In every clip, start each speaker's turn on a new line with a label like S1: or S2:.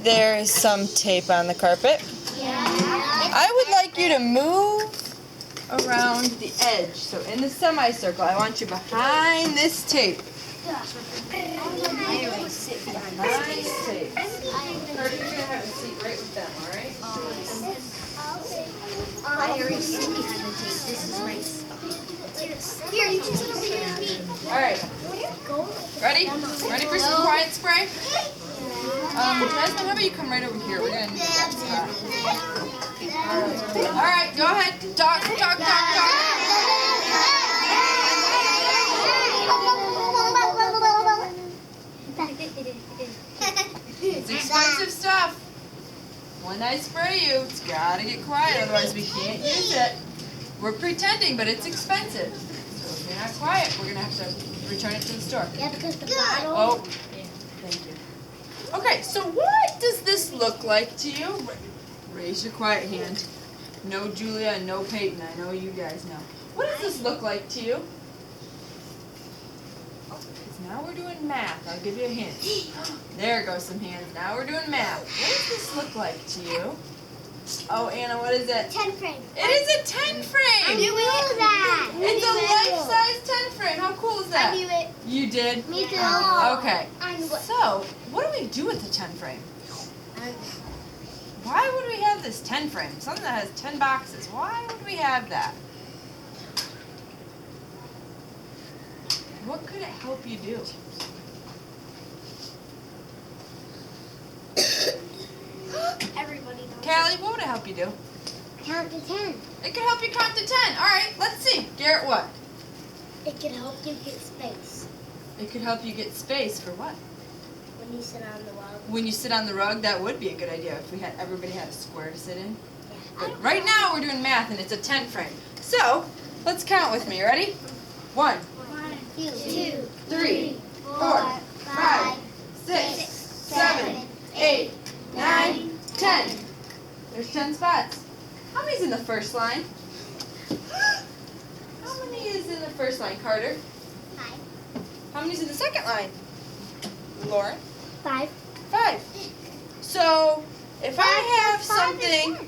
S1: There is some tape on the carpet. I would like you to move around the edge. So in the semicircle, I want you behind this tape. Behind this tape. Carter, you're going to have a seat right with them, all right?
S2: I already sit behind the tape. This is nice. Here, you can sit over here with me.
S1: All right. Ready? Ready for some quiet spray? Jasmine, how about you come right over here? We're going to need that spot. All right, go ahead. Talk. It's expensive stuff. When I spray you, it's got to get quiet, otherwise we can't use it. We're pretending, but it's expensive. So if you're not quiet, we're going to have to return it to the store.
S2: Yeah, because the bottle.
S1: Oh, thank you. Okay, so what does this look like to you? Raise your quiet hand. No Julia and no Peyton. I know you guys know. What does this look like to you? Because now we're doing math. I'll give you a hint. There goes some hands. Now we're doing math. What does this look like to you? Oh, Anna, what is it?
S2: 10 frame.
S1: It is a 10 frame.
S2: I knew that.
S1: It's a life-size 10 frame. How cool is that?
S2: I knew it.
S1: You did?
S2: Me too.
S1: Okay.
S2: I knew it.
S1: So, what do we do with the 10 frame? Why would we have this 10 frame? Something that has 10 boxes. Why would we have that? What could it help you do?
S2: Everybody knows.
S1: Callie, what would it help you do?
S2: Count to 10.
S1: It could help you count to 10. All right, let's see. Garrett, what?
S2: It can help you get space
S1: It could help you get space for what?
S2: when you sit on the rug.
S1: When you sit on the rug, that would be a good idea if everybody had a square to sit in.
S2: Yeah.
S1: But right now we're doing math and it's a 10 frame. So, let's count with me. Ready? 1,
S2: 2,
S1: 3, 4, 5, 6, 7, 8, 9, 10. There's 10 spots. How many's in the first line? How many is in the first line, Carter?
S2: 5.
S1: How many's in the second line? Lauren?
S2: 5.
S1: 5. So, if I have something,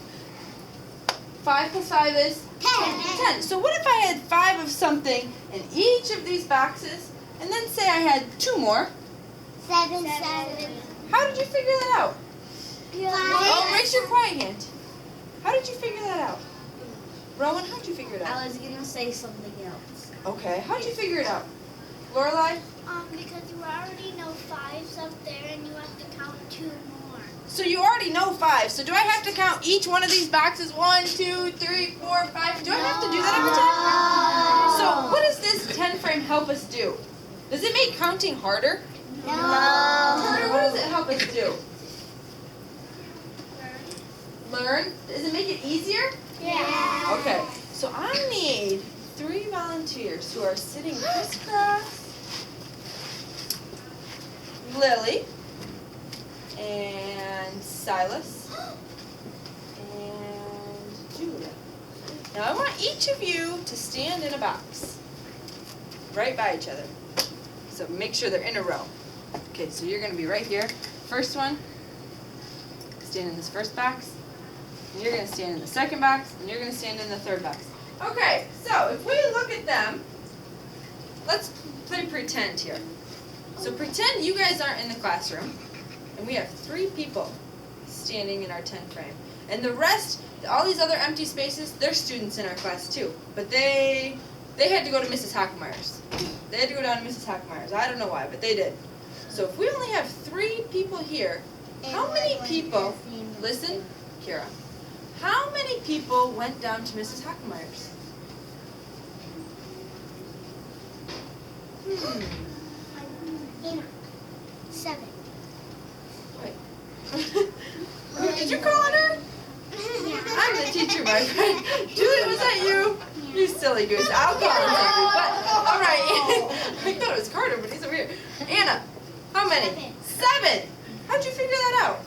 S1: 5 plus 5 is 10. So what if I had 5 of something in each of these boxes, and then say I had 2 more?
S2: 7.
S1: How did you figure that out?
S2: 5.
S1: Oh, raise your quiet hand. How did you figure that out? Rowan, how did you figure it out?
S2: I was going to say something else.
S1: Okay, how did you figure it out? Lorelai?
S2: Because you already know 5's up there and you have to count 2 more.
S1: So you already know 5. So do I have to count each one of these boxes? 1, 2, 3, 4, 5. Do I have to do that every time? So what does this 10 frame help us do? Does it make counting harder?
S2: No.
S1: Carter, what does it help us do? Learn? Does it make it easier?
S2: Yeah.
S1: Okay, so I need 3 volunteers who are sitting crisscross. Lily and Silas and Julia. Now I want each of you to stand in a box right by each other. So make sure they're in a row. Okay, so you're going to be right here. First one, stand in this first box. And you're going to stand in the second box, and you're going to stand in the third box. Okay, so if we look at them, let's play pretend here. So pretend you guys aren't in the classroom, and we have 3 people standing in our 10 frame. And the rest, all these other empty spaces, they're students in our class too. But they had to go to Mrs. Hockenmeyer's. They had to go down to Mrs. Hockenmeyer's. I don't know why, but they did. So if we only have 3 people here, how many people, listen, Kira, how many people went down to Mrs. Hockenmeyer's?
S2: Anna. 7.
S1: Wait. Did you call on her? I'm the teacher, my friend. Julie, was that you? You silly goose. I'll call on her. But, all right. I thought it was Carter, but he's over here. Anna, how many? 7. How'd you figure that out?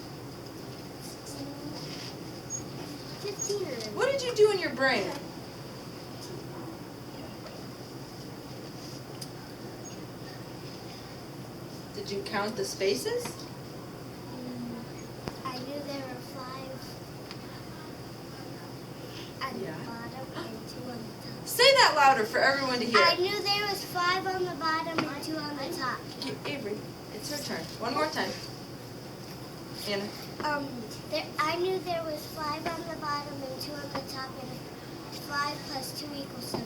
S2: 15.
S1: What did you do in your brain? Did you count the spaces?
S2: I knew there were 5 on
S1: Yeah.
S2: the bottom and 2 on the top.
S1: Say that louder for everyone to hear.
S2: I knew there was 5 on the bottom and 2 on the top.
S1: Avery, it's her turn. One more time. Anna.
S2: I knew there was 5 on the bottom and 2 on the top, and 5 plus 2 equals 7.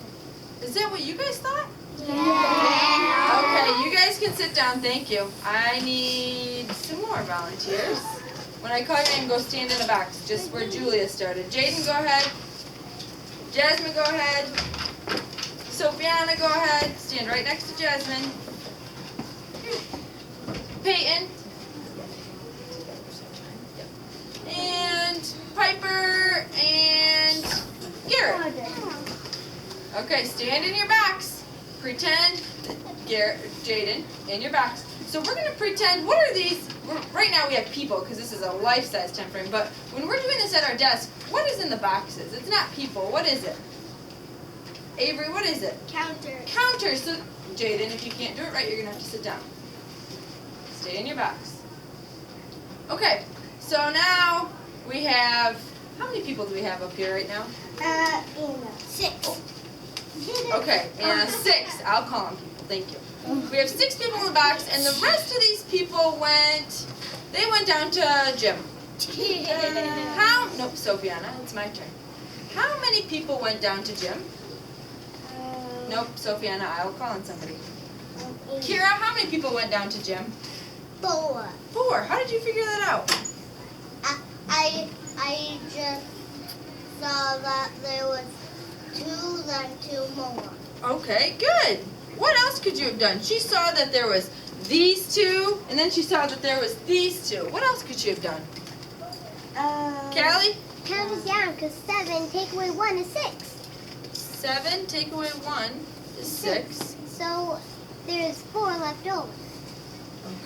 S1: Is that what you guys thought?
S2: Yeah.
S1: Okay, you guys can sit down. Thank you. I need some more volunteers. When I call your name, go stand in a box, just where Julia started. Jaden, go ahead. Jasmine, go ahead. Sophiana, go ahead. Stand right next to Jasmine. Peyton. And Piper and Garrett. Okay, stand in your box. Pretend Jaden in your box. So we're gonna pretend. What are these? Right now we have people because this is a life-size time frame. But when we're doing this at our desk, what is in the boxes? It's not people. What is it? Avery, what is it?
S2: Counter.
S1: Counters. So Jaden, if you can't do it right, you're gonna have to sit down. Stay in your box. Okay. So now we have. How many people do we have up here right now?
S2: 6.
S1: Okay, and 6. I'll call them people. Thank you. We have 6 people in the box, and the rest of these people went down to gym. Nope, Sophiana, it's my turn. How many people went down to gym? Nope, Sophiana, I'll call on somebody. Kira, how many people went down to gym?
S2: 4.
S1: 4. How did you figure that out?
S2: I just saw that there was 2, then 2 more.
S1: Okay, good. What else could you have done? She saw that there was these 2, and then she saw that there was these 2. What else could she have done? Callie?
S2: Count it down, because 7 take away 1 is 6.
S1: 7 take away 1 is 6.
S2: So there's 4 left over.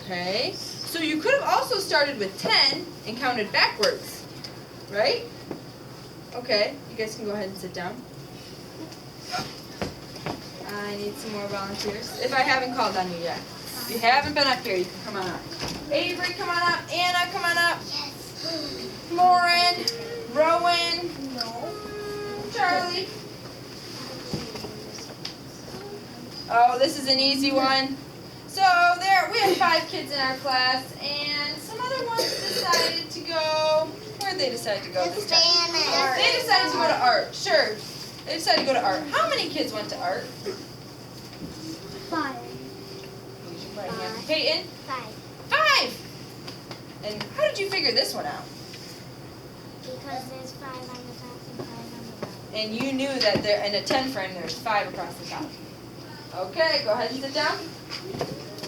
S1: Okay. So you could have also started with 10 and counted backwards, right? Okay. You guys can go ahead and sit down. I need some more volunteers. If I haven't called on you yet. If you haven't been up here, you can come on up. Avery, come on up. Anna, come on up.
S2: Yes.
S1: Lauren, Rowan,
S2: No.
S1: Charlie. Oh, this is an easy one. So we have 5 kids in our class, and some other ones decided to go. Where'd they decide to go this time?
S2: Spanish.
S1: They decided to go to art. Sure. They decided to go to art. How many kids went to art?
S2: 5.
S1: Use your right hand. Peyton?
S2: 5.
S1: 5. And how did you figure this one out?
S2: Because there's 5 on the top and 5 on the bottom.
S1: And you knew that there in a 10 frame there's 5 across the top. Okay, go ahead and sit down.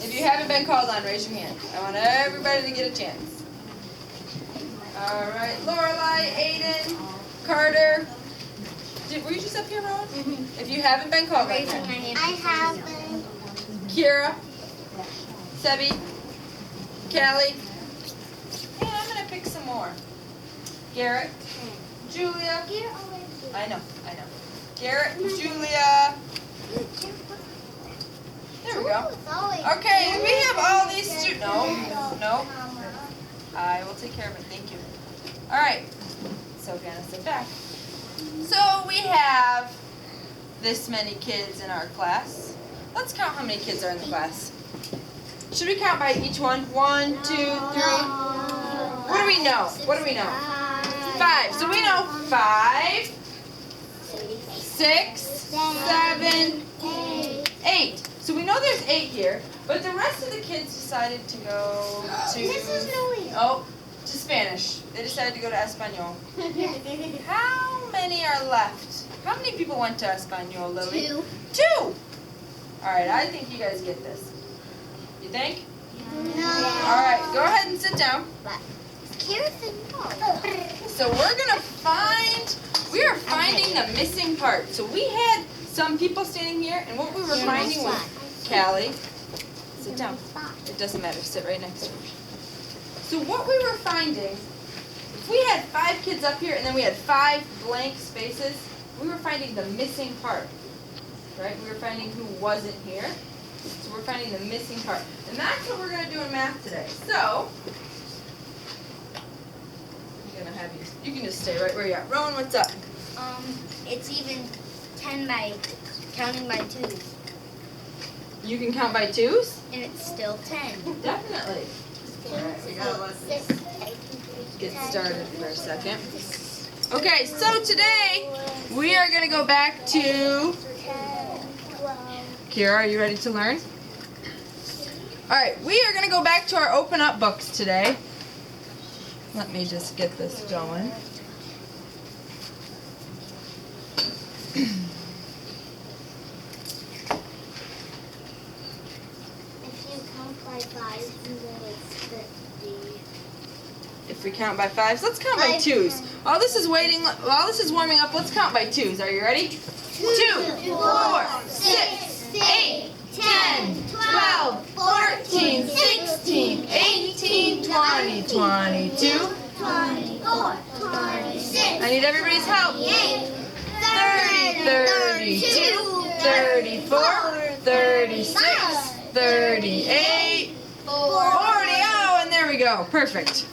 S1: If you haven't been called on, raise your hand. I want everybody to get a chance. All right, Lorelai, Aiden, Carter. Were you just up here, Rowan? Mm-hmm. If you haven't been called on yet.
S2: I haven't.
S1: Kira, Sebi, Callie, and I'm going to pick some more. Garrett, Julia. I know. Garrett, Julia. There we go. Okay, we have all these students. No. I will take care of it. Thank you. All right. So, Vanna, sit back. So, we have this many kids in our class. Let's count how many kids are in the class. Should we count by each one? 1, 2, 3. What do we know? 5. So, we know 5, 6, 7, 8. So we know there's 8 here, but the rest of the kids decided to go to Spanish. They decided to go to Espanol. How many are left? How many people went to Espanol, Lily? 2. All right, I think you guys get this. You think?
S2: No.
S1: All right, go ahead and sit down. So we are finding the missing part. So we had some people standing here, and what we were finding was, Callie, sit down. It doesn't matter, sit right next to her. So what we were finding, if we had 5 kids up here and then we had 5 blank spaces, we were finding the missing part, right? We were finding who wasn't here. So we're finding the missing part. And that's what we're going to do in math today. So, have you. You can just stay right where you're at. Rowan, what's up?
S2: It's even 10 by counting by twos,
S1: You can count by twos?
S2: and it's still 10.
S1: Definitely. Alright, we gotta let this get started for a second. Okay, so today we are gonna go back to. Kira, are you ready to learn? Alright, we are gonna go back to our open up books today. Let me just get this going.
S2: If you count by 5, then it's 50.
S1: If we count by fives, let's count by twos. While this is warming up, let's count by twos. Are you ready? 2, 4, 6, 8, 10, 12, 14, 16, 18, 20, 22.
S2: 24, 26.
S1: I need everybody's help. 30, 32, 34, 36, 38, 40. Oh, and there we go. Perfect.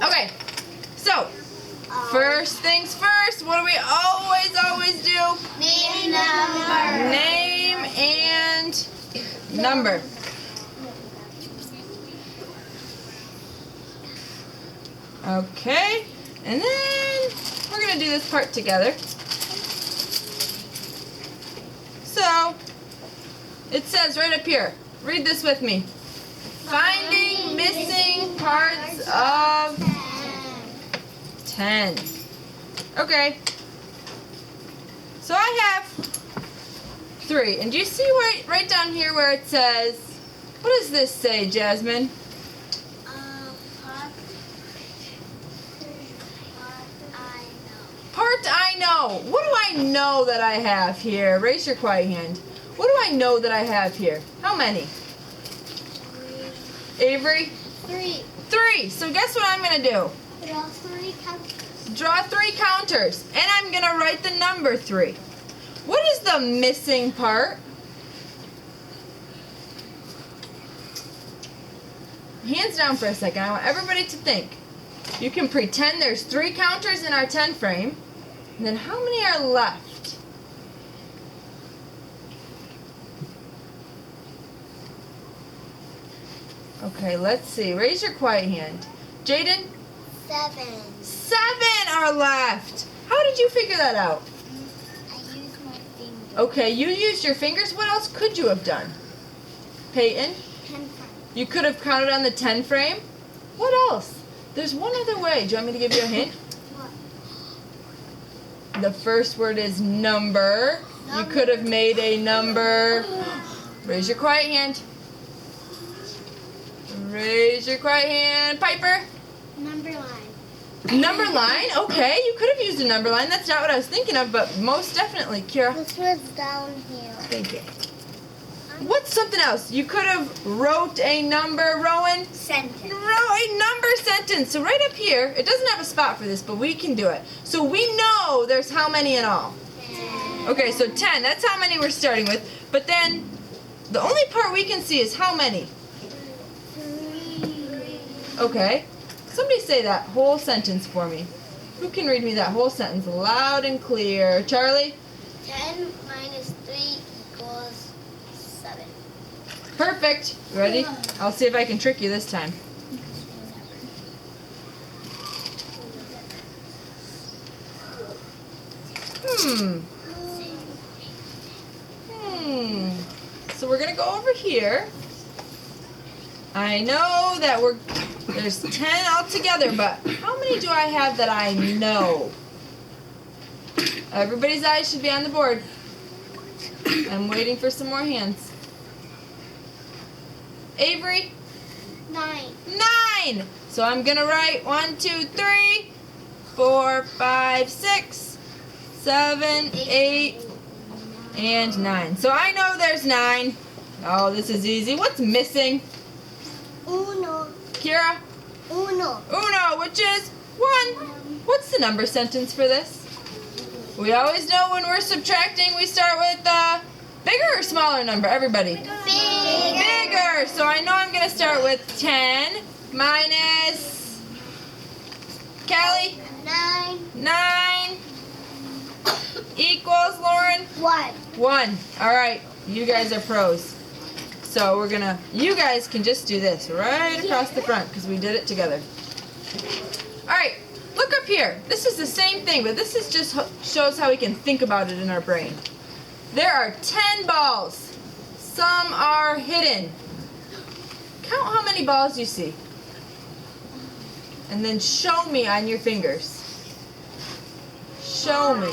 S1: Okay, so first things first, what do we always do?
S2: Name number.
S1: Name and number. Okay, and then we're going to do this part together. So, it says right up here, read this with me. Finding missing parts of 10. Okay. So I have 3. And do you see right down here where it says, what does this say, Jasmine? Part I know. What do I know that I have here? Raise your quiet hand. What do I know that I have here? How many? Avery?
S2: 3.
S1: 3. So guess what I'm going to do?
S2: Draw 3 counters.
S1: Draw 3 counters. And I'm going to write the number 3. What is the missing part? Hands down for a second. I want everybody to think. You can pretend there's 3 counters in our 10 frame. And then how many are left? Okay, let's see. Raise your quiet hand. Jaden?
S2: 7.
S1: 7 are left. How did you figure that out?
S2: I used my finger.
S1: Okay, you used your fingers. What else could you have done? Peyton?
S2: 10
S1: You could have counted on the 10 frame? What else? There's one other way. Do you want me to give you a hint?
S2: What?
S1: The first word is number. You could have made a number. Raise your quiet hand. Raise your quiet hand. Piper?
S2: Number line.
S1: Number line? Okay, you could have used a number line. That's not what I was thinking of, but most definitely. Kira?
S2: This was down here.
S1: Thank you. What's something else? You could have wrote a number, Rowan?
S2: Sentence.
S1: Wrote a number sentence. So right up here, it doesn't have a spot for this, but we can do it. So we know there's how many in all?
S2: 10.
S1: Okay, so 10. That's how many we're starting with. But then the only part we can see is how many?
S2: 3.
S1: Okay. Somebody say that whole sentence for me. Who can read me that whole sentence loud and clear? Charlie?
S2: 10 minus 3 equals 7.
S1: Perfect. Ready? I'll see if I can trick you this time. So we're going to go over here. I know that there's 10 altogether, but how many do I have that I know? Everybody's eyes should be on the board. I'm waiting for some more hands. Avery?
S2: 9.
S1: 9! So I'm going to write 1, 2, 3, 4, 5, 6, 7, 8, and 9. So I know there's 9. Oh, this is easy. What's missing?
S2: Uno.
S1: Kira?
S2: Uno.
S1: Uno, which is 1. What's the number sentence for this? We always know when we're subtracting, we start with a bigger or smaller number? Everybody? Bigger. So I know I'm going to start with 10 minus... Callie? 9 equals, Lauren?
S2: 1.
S1: 1. All right, you guys are pros. So you guys can just do this right across the front because we did it together. All right, look up here. This is the same thing, but this is just shows how we can think about it in our brain. There are 10 balls. Some are hidden. Count how many balls you see. And then show me on your fingers. Show me.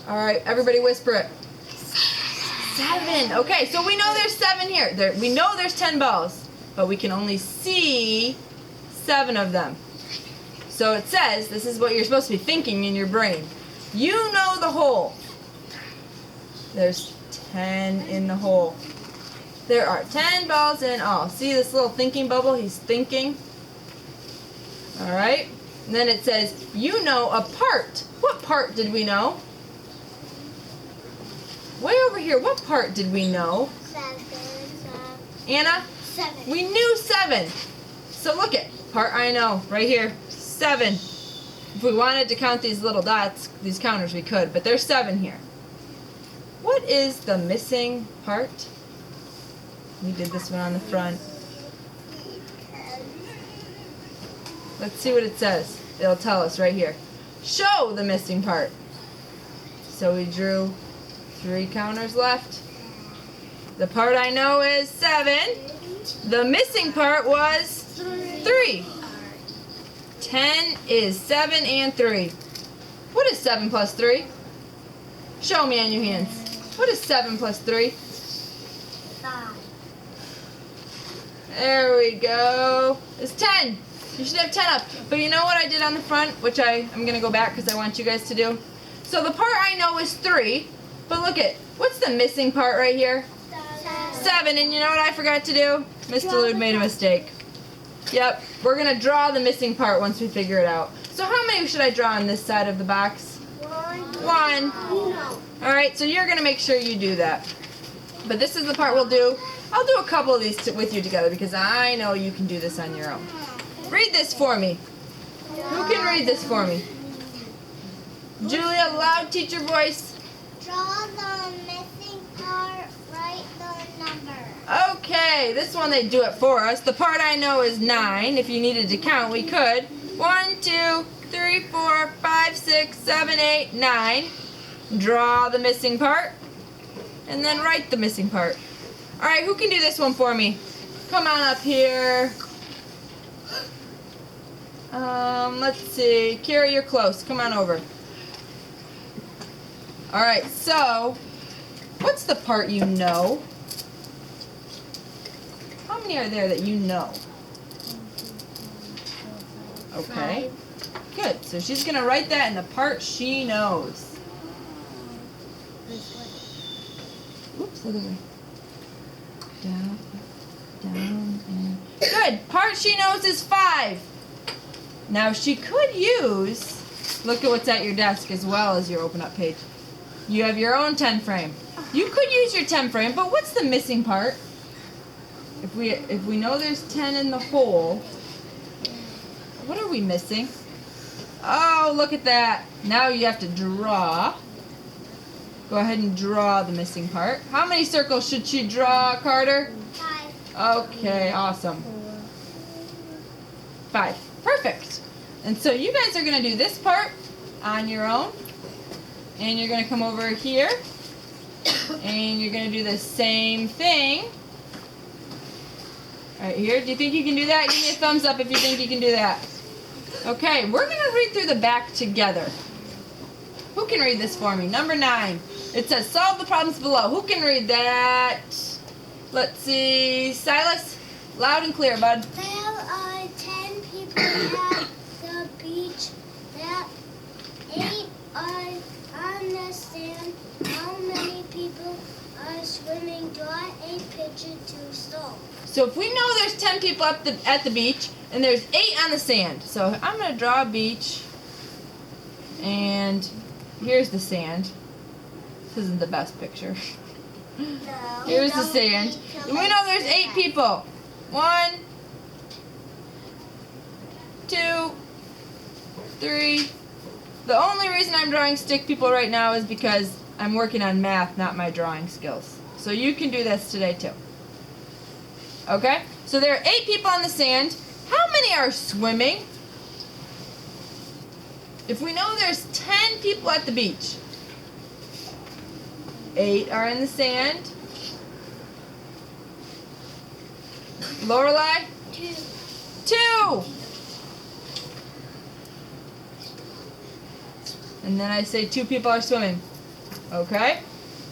S1: All right, everybody whisper it. 7. Okay, so we know there's 7 here. We know there's 10 balls, but we can only see 7 of them. So it says, this is what you're supposed to be thinking in your brain. You know the hole. There's 10 in the hole. There are 10 balls in all. See this little thinking bubble? He's thinking. All right. And then it says, you know a part. What part did we know? Way over here, what part did we know?
S2: 7.
S1: Anna?
S2: 7.
S1: We knew 7. So look at part I know right here. 7. If we wanted to count these little dots, these counters, we could, but there's 7 here. What is the missing part? We did this one on the front. Let's see what it says. It'll tell us right here. Show the missing part. So we drew 3 counters left. The part I know is 7. The missing part was 3. 10 is 7 and 3. What is 7 plus 3? Show me on your hands. What is 7 plus 3?
S2: 5.
S1: There we go. It's 10. You should have 10 up. But you know what I did on the front, which I'm going to go back because I want you guys to do? So the part I know is 3. But look at, what's the missing part right here? 7. And you know what I forgot to do? Mr. Lude made a mistake. Yep, we're going to draw the missing part once we figure it out. So how many should I draw on this side of the box? 1. Alright, so you're going to make sure you do that. But this is the part we'll do. I'll do a couple of these with you together because I know you can do this on your own. Read this for me. Who can read this for me? Julia, loud teacher voice.
S2: Draw the missing part, write the number.
S1: Okay, this one they do it for us. The part I know is 9. If you needed to count, we could. 1, 2, 3, 4, 5, 6, 7, 8, 9. Draw the missing part. And then write the missing part. Alright, who can do this one for me? Come on up here. Let's see. Kira, you're close. Come on over. Alright, so, what's the part you know? How many are there that you know? Okay. Good. So she's going to write that in the part she knows. Oops, other way. Down, down, and... Good. Part she knows is 5. Now she could use... Look at what's at your desk as well as your open up page. You have your own 10 frame. You could use your 10 frame, but what's the missing part? If we know there's 10 in the hole, what are we missing? Oh, look at that. Now you have to draw. Go ahead and draw the missing part. How many circles should she draw, Carter?
S2: 5.
S1: Okay, awesome. 5. Perfect. And so you guys are going to do this part on your own. And you're going to come over here. And you're going to do the same thing. Right here. Do you think you can do that? Give me a thumbs up if you think you can do that. Okay, we're going to read through the back together. Who can read this for me? Number 9. It says, solve the problems below. Who can read that? Let's see. Silas, loud and clear, bud.
S2: There are 10 people at the beach. That 8 are on the sand. How many people are swimming? Draw a picture to solve.
S1: So if we know there's 10 people at the beach, and there's 8 on the sand. So I'm going to draw a beach. And here's the sand. This isn't the best picture.
S2: No.
S1: Here's the sand. We know there's 8 people. 1, 2, 3. The only reason I'm drawing stick people right now is because I'm working on math, not my drawing skills. So you can do this today too. Okay? So there are 8 people on the sand. How many are swimming? If we know there's 10 people at the beach, 8 are in the sand. Lorelai?
S2: 2.
S1: 2! And then I say 2 people are swimming. Okay?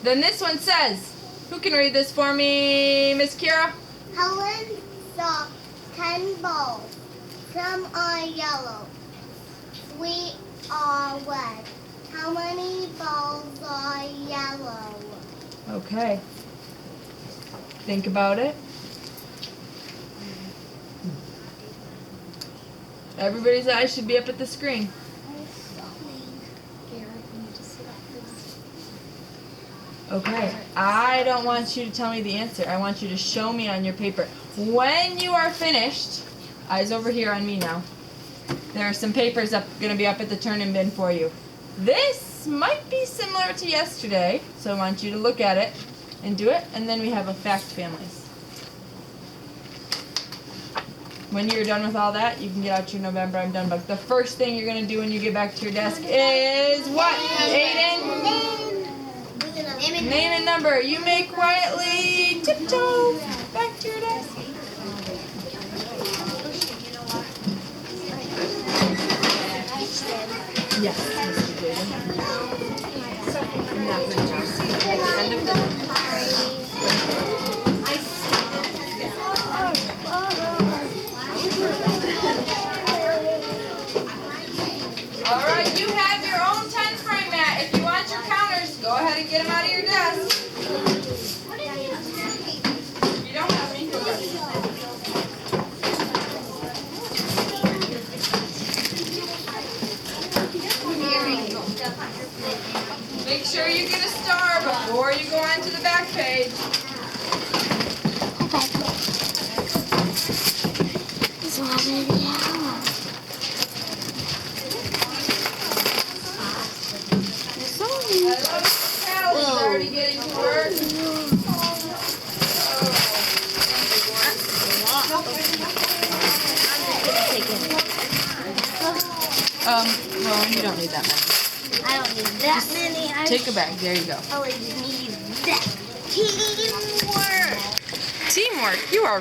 S1: Then this one says, who can read this for me, Miss Kira?
S2: Helen saw 10 balls. Some are yellow. 3 are red. How many balls are yellow?
S1: Okay. Think about it. Everybody's eyes should be up at the screen. Okay, I don't want you to tell me the answer. I want you to show me on your paper. When you are finished, eyes over here on me now. There are some papers going to be up at the turn-in bin for you. This might be similar to yesterday, so I want you to look at it and do it, and then we have a fact families. When you're done with all that, you can get out your November I'm done book. The first thing you're going to do when you get back to your desk is what? Aiden? Name and number. You may quietly tiptoe back to your desk. Yes, Mr. Jaden. End of the Alright, you have your own 10 frame mat. If you want your counters, go ahead and get them out of your desk. You don't have any. Make sure you get a star before you go onto the back page. Hello, Cal. He's already getting to work. Well, you don't need that many.
S2: I don't need that many.
S1: Take a bag. There you go.
S2: I only need that. Teamwork.
S1: Teamwork. You are